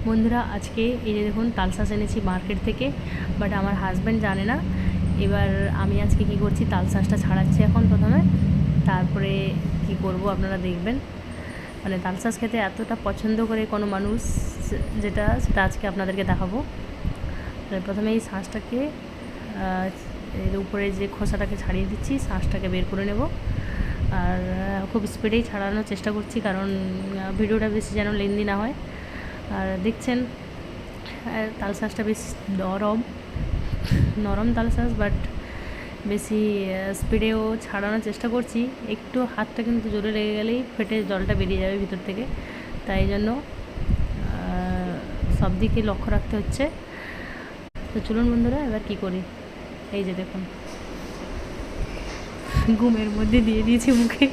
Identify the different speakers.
Speaker 1: বন্ধুরা আজকে এই যে দেখুন তালশাঁস এনেছি মার্কেট থেকে, বাট আমার হাজব্যান্ড জানে না। এবার আমি আজকে কি করছি, তালশাঁসটা ছাড়াচ্ছি এখন প্রথমে, তারপরে কি করব আপনারা দেখবেন। মানে তালশাঁস খেতে এতটা পছন্দ করে কোনো মানুষ, সেটা আজকে আপনাদেরকে দেখাবো। প্রথমে এই শাঁসটাকে এর উপরে যে খোসাটাকে ছাড়িয়ে দিচ্ছি, শাঁসটাকে বের করে নেব। আর খুব স্পিডেই ছাড়ানোর চেষ্টা করছি, কারণ ভিডিওটা বেশি যেন লেন্দি না হয়। আর দেখছেন তালশাঁসটা বেশ নরম তালশাঁস, বাট বেশি স্পিডেও ছাড়ানোর চেষ্টা করছি। একটু হাতটা কিন্তু জোরে লেগে গেলেই ফেটে জলটা বেরিয়ে যাবে ভিতর থেকে, তাই জন্য সব দিকে লক্ষ্য রাখতে হচ্ছে। তো চলুন বন্ধুরা এবার কি করি। এই যে দেখুন, ঘুমের মধ্যে দিয়ে দিয়েছি মুখে।